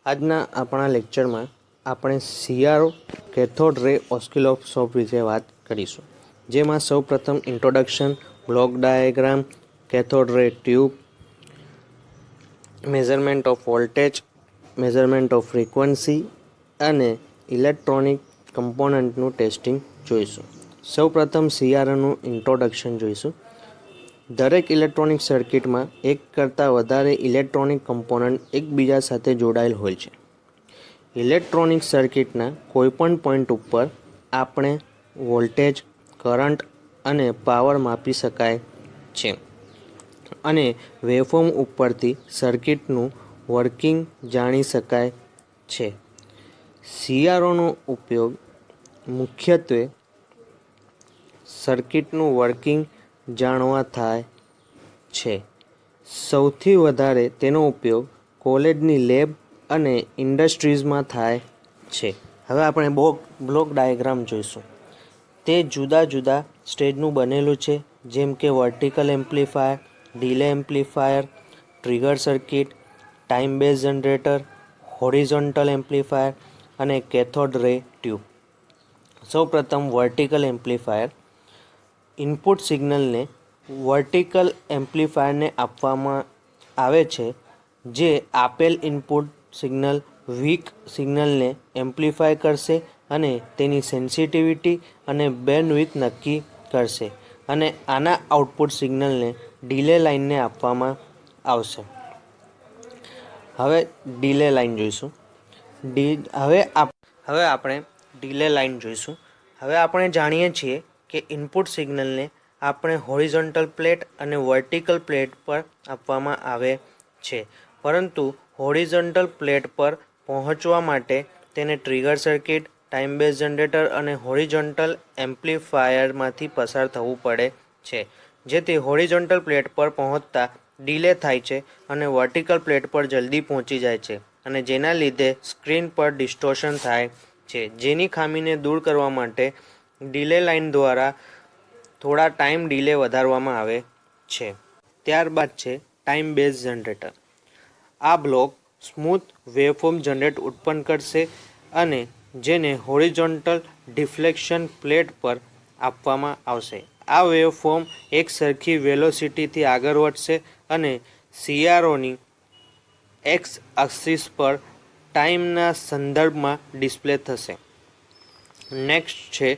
આજના આપણા લેક્ચરમાં આપણે સીઆરઓ કેથોડ રે ઓસ્કિલોસ્કોપ વિશે વાત કરીશું, જેમાં સૌપ્રથમ ઇન્ટ્રોડક્શન, બ્લોક ડાયાગ્રામ, કેથોડ રે tube, measurement of voltage, measurement off frequency અને ઇલેક્ટ્રોનિક કમ્પોનન્ટનું ટેસ્ટિંગ જોઈશું. સૌપ્રથમ સીઆરઓનું ઇન્ટ્રોડક્શન જોઈશું. દરેક ઇલેક્ટ્રોનિક સર્કિટમાં એક કરતાં વધારે ઇલેક્ટ્રોનિક કમ્પોનન્ટ એકબીજા સાથે જોડાયેલ હોય છે. ઇલેક્ટ્રોનિક સર્કિટના કોઈપણ પોઈન્ટ ઉપર આપણે વોલ્ટેજ, કરંટ અને પાવર માપી શકાય છે અને વેવફોર્મ ઉપરથી સર્કિટનું વર્કિંગ જાણી શકાય છે. સીઆરઓનો ઉપયોગ મુખ્યત્વે સર્કિટનું વર્કિંગ જાણવા થાય છે. સૌથી વધારે તેનો ઉપયોગ કોલેજની લેબ અને ઇન્ડસ્ટ્રીઝમાં થાય છે. હવે આપણે બ્લોક ડાયાગ્રામ જોઈશું. તે જુદા જુદા સ્ટેજનું બનેલું છે, જેમ કે vertical amplifier, delay amplifier, trigger circuit, time base generator, horizontal amplifier અને કેથોડ રે ટ્યુબ. સૌપ્રથમ વર્ટિકલ એમ્પ્લીફાયર. ઇનપુટ સિગ્નલને વર્ટિકલ એમ્પ્લીફાયરને આપવામાં આવે છે, જે આપેલ ઇનપુટ સિગ્નલ વીક સિગ્નલને એમ્પ્લીફાય કરશે અને તેની સેન્સિટિવિટી અને બેન્ડવિડ્થ નક્કી કરશે, અને આના આઉટપુટ સિગ્નલને ડિલે લાઇનને આપવામાં આવશે. હવે ડિલે લાઇન જોઈશું. હવે આપણે ડિલે લાઇન જોઈશું. હવે આપણે જાણીએ છીએ કે ઇનપુટ સિગ્નલને આપણે હોરિઝોન્ટલ પ્લેટ અને વર્ટિકલ પ્લેટ પર આપવામાં આવે છે, પરંતુ હોરિઝોન્ટલ પ્લેટ પર પહોંચવા માટે તેને trigger circuit, time base generator અને હોરિઝોન્ટલ એમ્પ્લીફાયરમાંથી પસાર થવું પડે છે, જેથી હોરિઝોન્ટલ પ્લેટ પર પહોંચતા ડિલે થાય છે અને વર્ટિકલ પ્લેટ પર જલ્દી પહોંચી જાય છે, અને જેના લીધે સ્ક્રીન પર ડિસ્ટોર્શન થાય છે. જેની ખામીને દૂર કરવા માટે ડિલે લાઇન દ્વારા થોડા ટાઈમ ડિલે વધારવામાં આવે છે. ત્યારબાદ છે ટાઈમ બેઝ જનરેટર. આ બ્લોક સ્મૂથ વેવફોર્મ જનરેટ ઉત્પન્ન કરશે અને જેને હોરિઝોન્ટલ ડિફ્લેક્શન પ્લેટ પર આપવામાં આવશે. આ વેવફોર્મ એક સરખી વેલોસિટીથી આગળ વધશે અને સીઆરઓની એક્સ એક્સિસ પર ટાઈમના સંદર્ભમાં ડિસ્પ્લે થશે. નેક્સ્ટ છે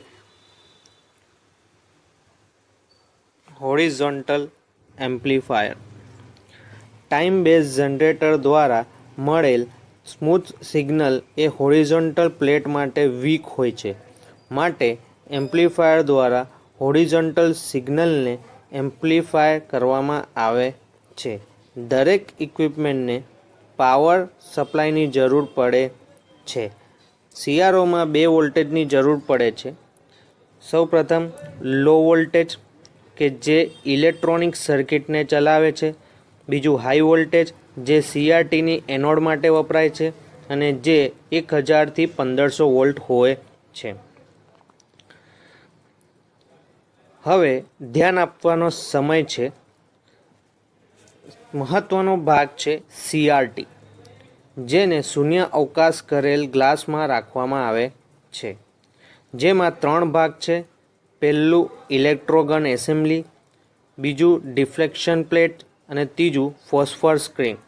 horizontal amplifier. Time base generator દ્વારા મળેલ સ્મૂથ સિગ્નલ એ હોરિઝોન્ટલ પ્લેટ માટે વીક હોય છે, માટે એમ્પ્લીફાયર દ્વારા હોરિઝોન્ટલ સિગ્નલને એમ્પ્લીફાય કરવામાં આવે છે. દરેક ઇક્વિપમેન્ટને પાવર સપ્લાયની જરૂર પડે છે. સીઆરઓમાં બે વોલ્ટેજની જરૂર પડે છે. સૌપ્રથમ લો વોલ્ટેજ, કે જે ઇલેક્ટ્રોનિક સર્કિટને ચલાવે છે. બીજું હાઈ વોલ્ટેજ, જે સીઆરટીની એનોડ માટે વપરાય છે અને જે 1000 થી 1500 વોલ્ટ હોય છે. હવે ધ્યાન આપવાનો સમય છે. મહત્વનો ભાગ છે સીઆરટી, જેને શૂન્ય અવકાશ કરેલ ગ્લાસમાં રાખવામાં આવે છે, જેમાં 3 ભાગ છે. પહેલું ઇલેક્ટ્રોગન એસેમ્બલી, બીજું ડિફ્લેક્શન પ્લેટ અને ત્રીજું ફોસ્ફર સ્ક્રીન.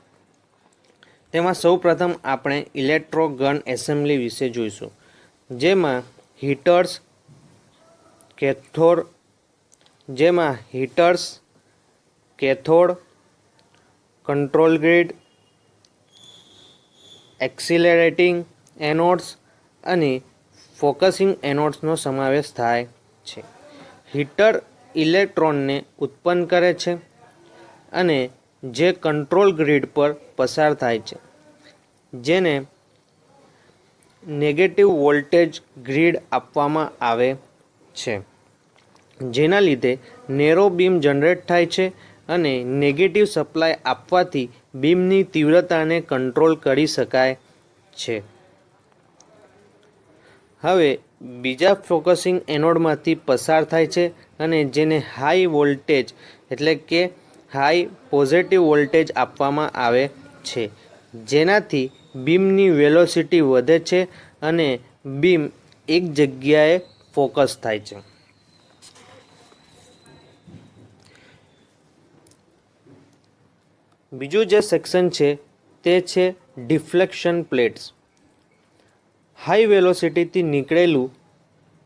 તેમાં સૌપ્રથમ આપણે ઇલેક્ટ્રોગન એસેમ્બલી વિશે જોઈશું, જેમાં હીટર્સ, cathode, control grid, accelerating anodes અને ફોકસિંગ એનોડ્સનો સમાવેશ થાય છે. હીટર ઇલેક્ટ્રોનને ઉત્પન્ન કરે છે અને જે કંટ્રોલ ગ્રીડ પર પસાર થાય છે, જેને નેગેટિવ વોલ્ટેજ ગ્રીડ આપવામાં આવે છે, જેના લીધે નેરો બીમ જનરેટ થાય છે અને નેગેટિવ સપ્લાય આપવાથી બીમની તીવ્રતાને કંટ્રોલ કરી શકાય છે. હવે બીજા ફોકસિંગ એનોડમાંથી પસાર થાય છે અને જેને હાઈ વોલ્ટેજ એટલે કે હાઈ પોઝિટિવ વોલ્ટેજ આપવામાં આવે છે, જેનાથી બીમની વેલોસિટી વધે છે અને બીમ એક જગ્યાએ ફોકસ થાય છે. બીજું જે સેક્શન છે તે છે ડિફ્લેક્શન પ્લેટ્સ. હાઈ વેલોસિટીથી નીકળેલું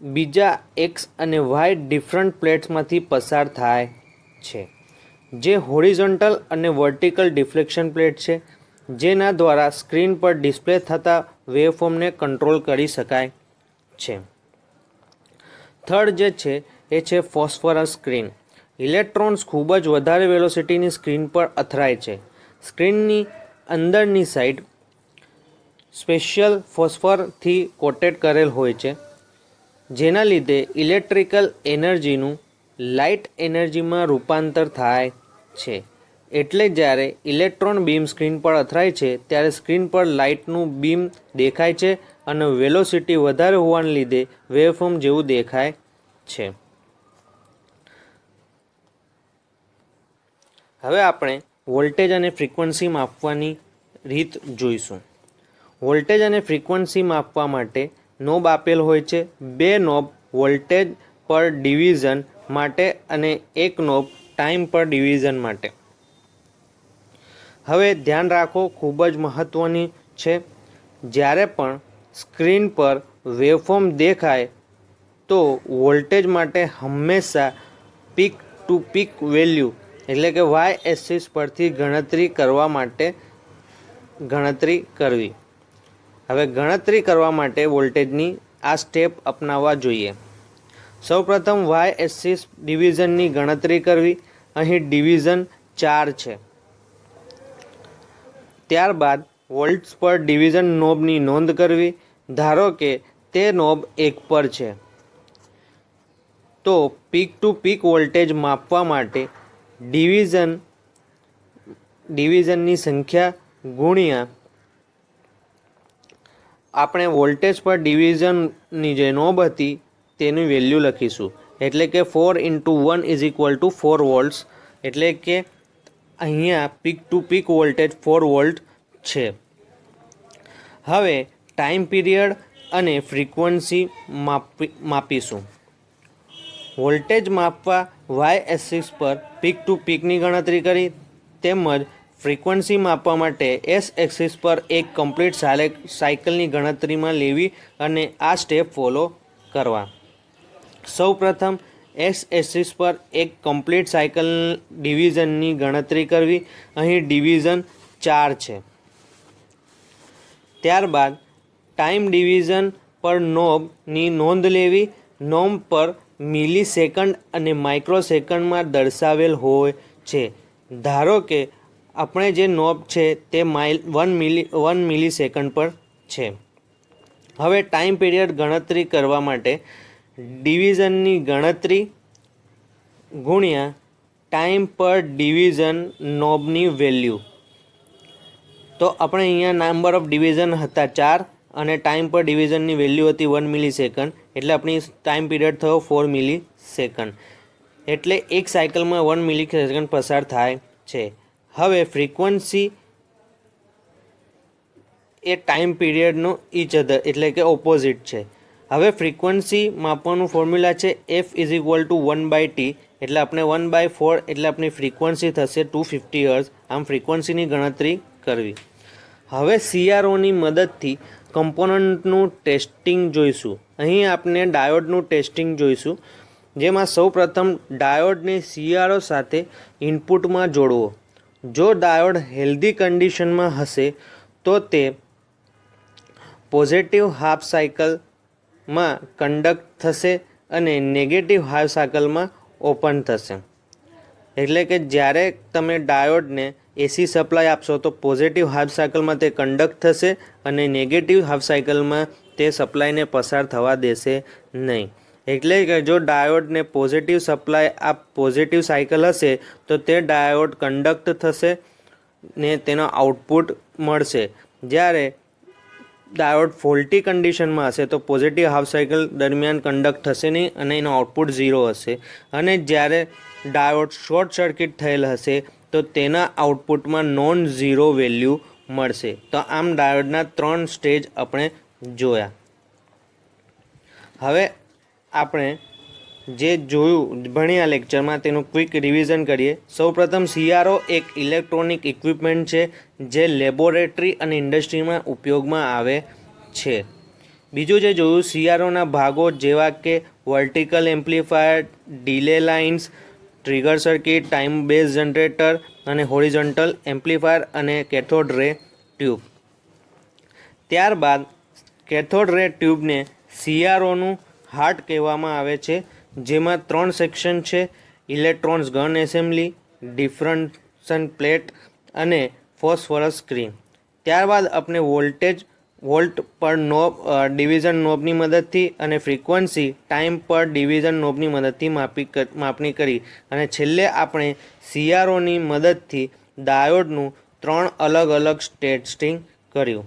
બીજા એક્સ અને વાય ડિફરન્ટ પ્લેટ્સમાંથી પસાર થાય છે, જે હોરિઝોન્ટલ અને વર્ટિકલ ડિફ્લેક્શન પ્લેટ છે, જેના દ્વારા સ્ક્રીન પર ડિસ્પ્લે થતા વેવફોર્મને કંટ્રોલ કરી શકાય છે. થર્ડ જે છે એ છે ફોસ્ફરસ સ્ક્રીન. ઇલેક્ટ્રોન્સ ખૂબ જ વધારે વેલોસિટીની સ્ક્રીન પર અથડાય છે. સ્ક્રીનની અંદરની સાઈડ સ્પેશિયલ ફોસ્ફરથી કોટેડ કરેલ હોય છે, જેના લીધે ઇલેક્ટ્રિકલ એનર્જીનું લાઇટ એનર્જીમાં રૂપાંતર થાય છે. એટલે જ્યારે ઇલેક્ટ્રોન બીમ સ્ક્રીન પર અથડાય છે ત્યારે સ્ક્રીન પર લાઇટનું બીમ દેખાય છે અને વેલોસિટી વધારે હોવાને લીધે વેવફોર્મ જેવું દેખાય છે. હવે આપણે વોલ્ટેજ અને ફ્રીક્વન્સી માપવાની રીત જોઈશું. વોલ્ટેજ અને ફ્રીક્વન્સી માપવા માટે નોબ આપેલ હોય છે. 2 નોબ વોલ્ટેજ પર ડિવિઝન માટે અને 1 નોબ ટાઈમ પર ડિવિઝન માટે. હવે ધ્યાન રાખો, ખૂબ જ મહત્ત્વની છે, જ્યારે પણ સ્ક્રીન પર વેવફોર્મ દેખાય તો વોલ્ટેજ માટે હંમેશા પીક ટુ પીક વેલ્યુ એટલે કે વાય એક્સિસ પરથી ગણતરી કરવા માટે ગણતરી કરવી. હવે ગણતરી કરવા માટે વોલ્ટેજની આ સ્ટેપ અપનાવવા જોઈએ. સૌપ્રથમ વાય એક્સિસ ડિવિઝનની ગણતરી કરવી. અહીં ડિવિઝન 4 છે. ત્યારબાદ વોલ્ટ્સ પર ડિવિઝન નોબની નોંધ કરવી. ધારો કે તે નોબ 1 પર છે, તો પીક ટુ પીક વોલ્ટેજ માપવા માટે ડિવિઝનની સંખ્યા ગુણ્યા આપણે વોલ્ટેજ પર ડિવિઝનની જે નોબ હતી તેની વેલ્યુ લખીશું. એટલે કે 4 × 1 = 4 વોલ્ટ્સ. એટલે કે અહીંયા peak to peak voltage 4 volt છે. હવે ટાઈમ પીરિયડ અને ફ્રીક્વન્સી માપીશું. વોલ્ટેજ માપવા વાય એક્સિસ પર પીક ટુ પીકની ગણતરી કરી, તેમજ ફ્રીક્વન્સી માપવા માટે એસ એક્સિસ પર એક કમ્પ્લીટ સાયકલની ગણતરીમાં લેવી અને આ સ્ટેપ ફોલો કરવા. સૌપ્રથમ એક્સ એક્સિસ પર એક કમ્પ્લીટ સાયકલ ડિવિઝનની ગણતરી કરવી. અહીં ડિવિઝન 4 છે. ત્યારબાદ ટાઈમ ડિવિઝન પર નોબની નોંધ લેવી. નોબ પર મિલી સેકન્ડ અને માઇક્રો સેકન્ડમાં દર્શાવેલ હોય છે. ધારો કે આપણે જે નોબ છે તે 1 મિલી સેકન્ડ પર છે. હવે ટાઈમ પીરિયડ ગણતરી કરવા માટે ડિવિઝનની ગણતરી ગુણ્યા ટાઈમ પર ડિવિઝન નોબની વેલ્યુ. તો આપણે અહીંયા નંબર ઓફ ડિવિઝન હતા 4 અને ટાઈમ પર ડિવિઝનની વેલ્યુ હતી 1 મિલી સેકન્ડ. એટલે આપણી ટાઈમ પીરિયડ થયો 4 મિલી સેકન્ડ. એટલે એક સાયકલમાં 1 મિલી સેકન્ડ પસાર થાય છે. હવે ફ્રીક્વન્સી એ ટાઈમ પીરિયડનો ઈચ અધર એટલે કે ઓપોઝિટ છે. હવે ફ્રીક્વન્સી માપવાનું ફોર્મ્યુલા છે F = 1/t. એટલે આપણે 1/4 એટલે આપણી ફ્રીક્વન્સી થશે 250 હર્ટ્ઝ. આમ ફ્રીક્વન્સીની ગણતરી કરવી. હવે CROની મદદથી કમ્પોનન્ટનું ટેસ્ટિંગ જોઈશું. અહીં આપણે ડાયોડનું ટેસ્ટિંગ જોઈશું, જેમાં સૌપ્રથમ ડાયોડને CRO સાથે ઇનપુટમાં જોડવો. જો ડાયોડ હેલ્ધી કન્ડિશનમાં હશે તો તે પોઝિટિવ હાફ સાયકલમાં કન્ડક્ટ થશે અને નેગેટિવ હાફ સાયકલમાં ઓપન થશે. એટલે કે જ્યારે તમે ડાયોડને એસી સપ્લાય આપશો તો પોઝિટિવ હાફ સાયકલમાં તે કન્ડક્ટ થશે અને નેગેટિવ હાફ સાયકલમાં તે સપ્લાયને પસાર થવા દેશે નહીં. એટલે કે જો ડાયોડને પોઝિટિવ સપ્લાય પોઝિટિવ સાયકલ હશે તો તે ડાયોડ કન્ડક્ટ થશે ને તેનો આઉટપુટ મળશે. જ્યારે ડાયોડ ફોલ્ટી કન્ડિશનમાં હશે તો પોઝિટિવ હાફ સાયકલ દરમિયાન કન્ડક્ટ થશે નહીં અને એનો આઉટપુટ 0 હશે. અને જ્યારે ડાયોડ શોર્ટ સર્કિટ થયેલ હશે તો તેના આઉટપુટમાં નોન ઝીરો વેલ્યુ મળશે। તો આમ ડાયોડના 3 સ્ટેજ આપણે જોયા। હવે આપણે જે જોયું ભણ્યા લેક્ચરમાં તેનું ક્વિક રિવિઝન કરીએ। સૌપ્રથમ CRO એક ઇલેક્ટ્રોનિક ઇક્વિપમેન્ટ છે જે લેબોરેટરી અને ઇન્ડસ્ટ્રીમાં ઉપયોગમાં આવે છે। બીજું જે જોયું CROના ભાગો જેવા કે vertical amplifier, delay lines, trigger circuit, time base generator અને હોરિઝોન્ટલ એમ્પ્લીફાયર અને કેથોડ રે ટ્યુબ। ત્યારબાદ કેથોડ રે ટ્યુબને CROનું હાર્ટ કહેવામાં આવે છે, જેમાં 3 સેક્શન છે: ઇલેક્ટ્રોન્સ ગન એસેમ્બલી, ડિફ્રન્શન પ્લેટ અને ફોસ્ફરસ સ્ક્રીન। ત્યારબાદ આપણે વોલ્ટ પર નોબ ડિવિઝન નોબની મદદથી અને ફ્રીક્વન્સી ટાઈમ પર ડિવિઝન નોબની મદદથી માપણી કરી અને છેલ્લે આપણે CROની મદદથી ડાયોડનું 3 અલગ અલગ ટેસ્ટિંગ કર્યું।